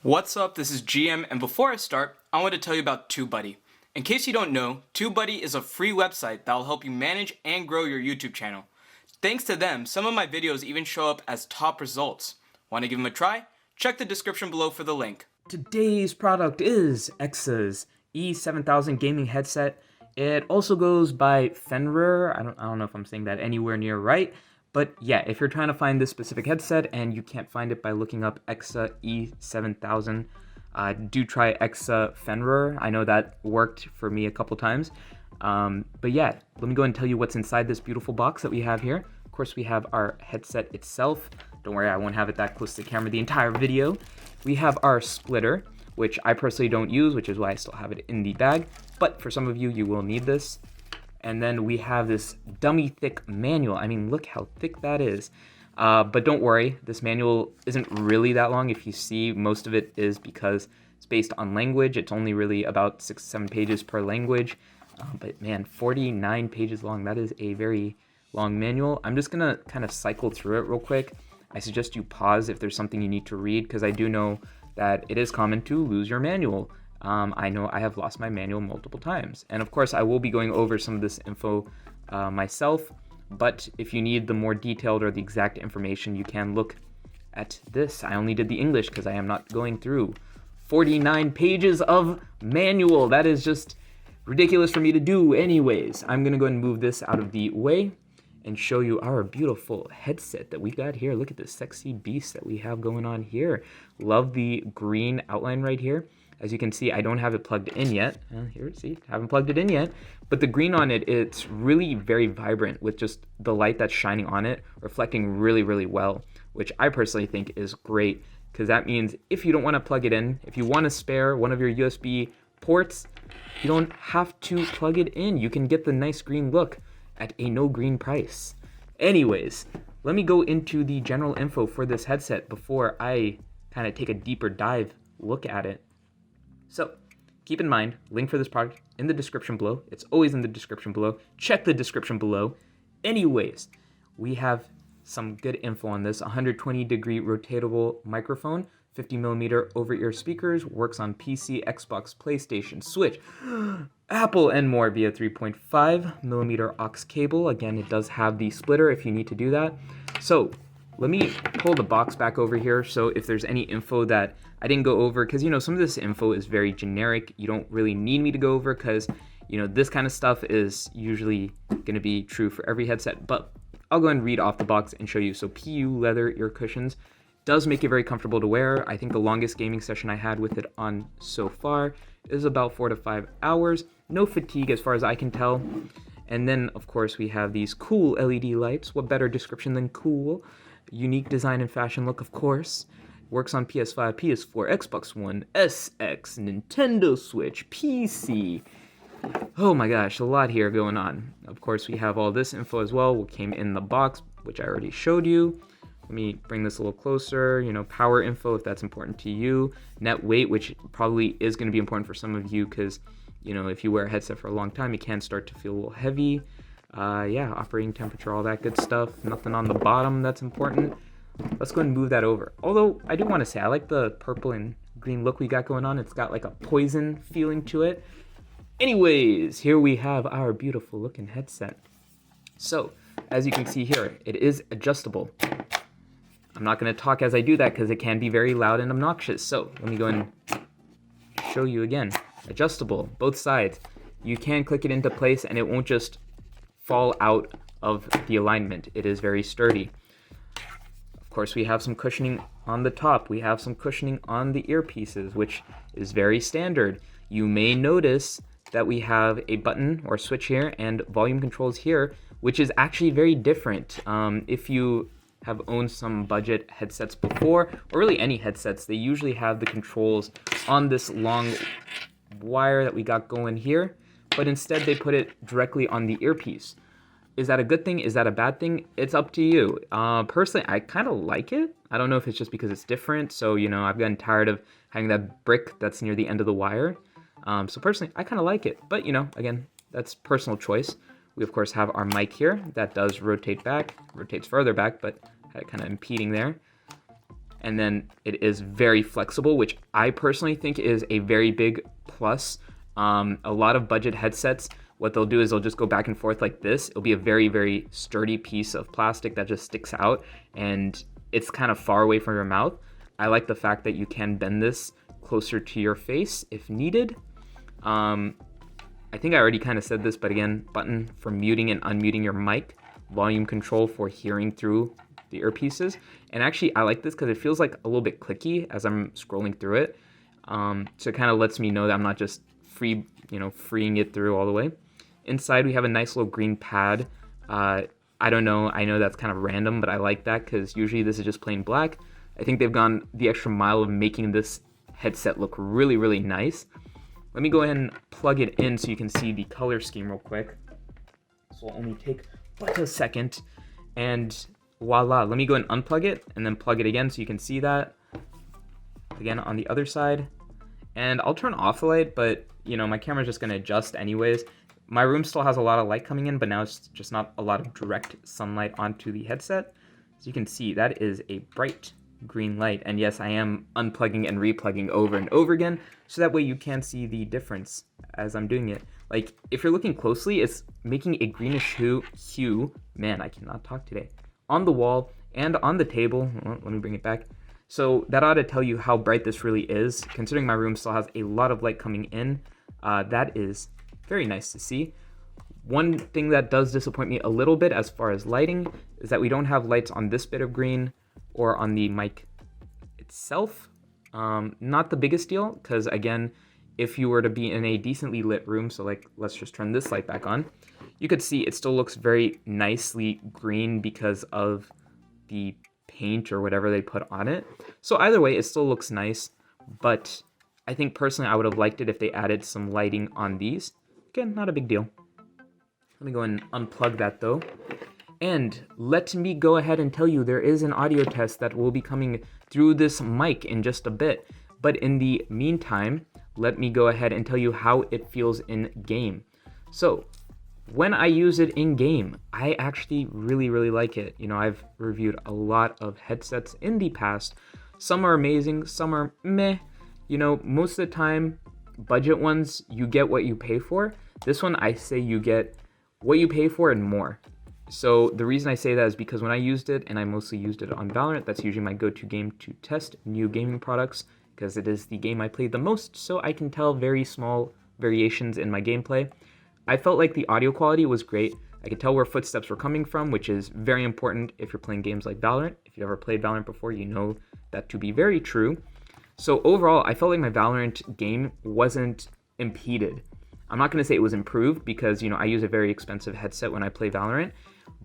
What's up, this is GM, and before I start, I want to tell you about TubeBuddy. In case you don't know, TubeBuddy is a free website that will help you manage and grow your YouTube channel. Thanks to them, some of my videos even show up as top results. Want to give them a try? Check the description below for the link. Today's product is EKSA's E7000 gaming headset. It also goes by Fenrir. I don't know if I'm saying that anywhere near right. But yeah, if you're trying to find this specific headset and you can't find it by looking up EKSA E7000, do try EKSA Fenrir. I know that worked for me a couple times. But yeah, let me go and tell you what's inside this beautiful box that we have here. Of course, we have our headset itself. Don't worry, I won't have it that close to the camera the entire video. We have our splitter, which I personally don't use, which is why I still have it in the bag. But for some of you, you will need this. And then we have this dummy thick manual. I mean, look how thick that is. But don't worry, this manual isn't really that long. If you see, most of it is because it's based on language. It's only really about 6-7 pages per language. But man, 49 pages long. That is a very long manual. I'm just gonna kind of cycle through it real quick. I suggest you pause if there's something you need to read, because I do know that it is common to lose your manual. I know I have lost my manual multiple times. And of course, I will be going over some of this info myself. But if you need the more detailed or the exact information, you can look at this. I only did the English because I am not going through 49 pages of manual. That is just ridiculous for me to do anyways. I'm gonna go ahead and move this out of the way and show you our beautiful headset that we got here. Look at this sexy beast that we have going on here. Love the green outline right here. As you can see, I don't have it plugged in yet. Here, see, haven't plugged it in yet. But the green on it, it's really very vibrant with just the light that's shining on it, reflecting really, really well, which I personally think is great, because that means if you don't want to plug it in, if you want to spare one of your USB ports, you don't have to plug it in. You can get the nice green look at a no green price. Anyways, let me go into the general info for this headset before I kind of take a deeper dive look at it. So, keep in mind, link for this product in the description below. It's always in the description below. Check the description below. Anyways, we have some good info on this. 120-degree rotatable microphone, 50mm over-ear speakers, works on PC, Xbox, PlayStation, Switch, Apple, and more via 3.5mm aux cable. Again, it does have the splitter if you need to do that. So, let me pull the box back over here, so if there's any info that I didn't go over, because, some of this info is very generic. You don't really need me to go over, because, this kind of stuff is usually going to be true for every headset, but I'll go and read off the box and show you. So PU leather ear cushions does make it very comfortable to wear. I think the longest gaming session I had with it on so far is about 4 to 5 hours. No fatigue as far as I can tell. And then, of course, we have these cool LED lights. What better description than cool? Unique design and fashion look, of course. Works on PS5, PS4, Xbox One, SX, Nintendo Switch, PC. Oh my gosh, a lot here going on. Of course, we have all this info as well, what came in the box, which I already showed you. Let me bring this a little closer. Power info, if that's important to you. Net weight, which probably is going to be important for some of you, because, if you wear a headset for a long time, it can start to feel a little heavy. Yeah, operating temperature, all that good stuff. Nothing on the bottom that's important. Let's go ahead and move that over. Although, I do want to say, I like the purple and green look we got going on. It's got like a poison feeling to it. Anyways, here we have our beautiful looking headset. So, as you can see here, it is adjustable. I'm not going to talk as I do that because it can be very loud and obnoxious. So, let me go and show you again. Adjustable, both sides. You can click it into place and it won't just fall out of the alignment. It is very sturdy. Of course, we have some cushioning on the top. We have some cushioning on the earpieces, which is very standard. You may notice that we have a button or switch here and volume controls here, which is actually very different. If you have owned some budget headsets before, or really any headsets, they usually have the controls on this long wire that we got going here, but instead they put it directly on the earpiece. Is that a good thing? Is that a bad thing? It's up to you. Personally, I kind of like it. I don't know if it's just because it's different. So, I've gotten tired of having that brick that's near the end of the wire. So personally, I kind of like it. But, again, that's personal choice. We of course have our mic here that does rotate back, rotates further back, but had it kind of impeding there. And then it is very flexible, which I personally think is a very big plus. A lot of budget headsets, what they'll do is they'll just go back and forth like this. It'll be a very, very sturdy piece of plastic that just sticks out, and it's kind of far away from your mouth. I like the fact that you can bend this closer to your face if needed. I think I already kind of said this, but again, button for muting and unmuting your mic, volume control for hearing through the earpieces. And actually, I like this because it feels like a little bit clicky as I'm scrolling through it. So it kind of lets me know that I'm not just freeing it through all the way. Inside, we have a nice little green pad. I don't know. I know that's kind of random, but I like that because usually this is just plain black. I think they've gone the extra mile of making this headset look really, really nice. Let me go ahead and plug it in so you can see the color scheme real quick. This will only take but a second. And voila, let me go and unplug it and then plug it again so you can see that. Again, on the other side. And I'll turn off the light, but my camera's just gonna adjust anyways. My room still has a lot of light coming in, but now it's just not a lot of direct sunlight onto the headset. As you can see, that is a bright green light. And yes, I am unplugging and replugging over and over again, so that way you can see the difference as I'm doing it. Like, if you're looking closely, it's making a greenish hue, man, I cannot talk today, on the wall and on the table. Well, let me bring it back. So that ought to tell you how bright this really is, considering my room still has a lot of light coming in. That is very nice to see. One thing that does disappoint me a little bit as far as lighting is that we don't have lights on this bit of green or on the mic itself. Not the biggest deal, because again, if you were to be in a decently lit room, so like, let's just turn this light back on, you could see it still looks very nicely green because of the paint or whatever they put on it. So either way, it still looks nice, but I think personally I would have liked it if they added some lighting on these. Again, not a big deal. Let me go and unplug that though. And let me go ahead and tell you there is an audio test that will be coming through this mic in just a bit. But in the meantime, let me go ahead and tell you how it feels in game. So when I use it in game, I actually really, really like it. I've reviewed a lot of headsets in the past. Some are amazing, some are meh. Most of the time, budget ones, you get what you pay for. This one, I say you get what you pay for and more. So the reason I say that is because when I used it, and I mostly used it on Valorant, that's usually my go-to game to test new gaming products, because it is the game I played the most, so I can tell very small variations in my gameplay. I felt like the audio quality was great. I could tell where footsteps were coming from, which is very important if you're playing games like Valorant. If you've ever played Valorant before, you know that to be very true. So overall, I felt like my Valorant game wasn't impeded. I'm not going to say it was improved because, I use a very expensive headset when I play Valorant,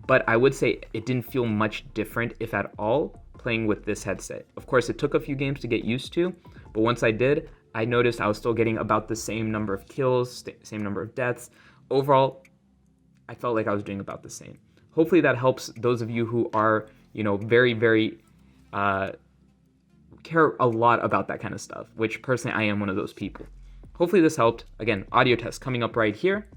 but I would say it didn't feel much different, if at all, playing with this headset. Of course, it took a few games to get used to, but once I did, I noticed I was still getting about the same number of kills, same number of deaths. Overall, I felt like I was doing about the same. Hopefully that helps those of you who are, very, very care a lot about that kind of stuff, which personally I am one of those people. Hopefully this helped. Again, audio test coming up right here.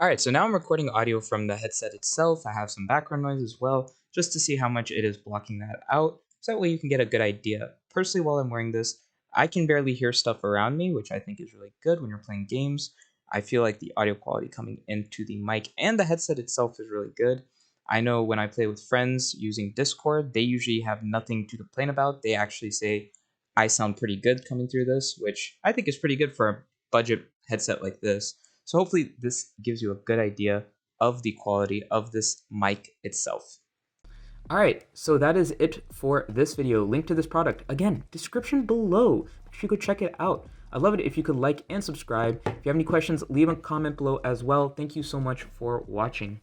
Alright, so now I'm recording audio from the headset itself. I have some background noise as well, just to see how much it is blocking that out, so that way you can get a good idea. Personally, while I'm wearing this, I can barely hear stuff around me, which I think is really good when you're playing games. I feel like the audio quality coming into the mic and the headset itself is really good. I know when I play with friends using Discord, they usually have nothing to complain about. They actually say, I sound pretty good coming through this, which I think is pretty good for a budget headset like this. So hopefully this gives you a good idea of the quality of this mic itself. Alright, so that is it for this video. Link to this product, again, description below. Make sure you go check it out. I'd love it if you could like and subscribe. If you have any questions, leave a comment below as well. Thank you so much for watching.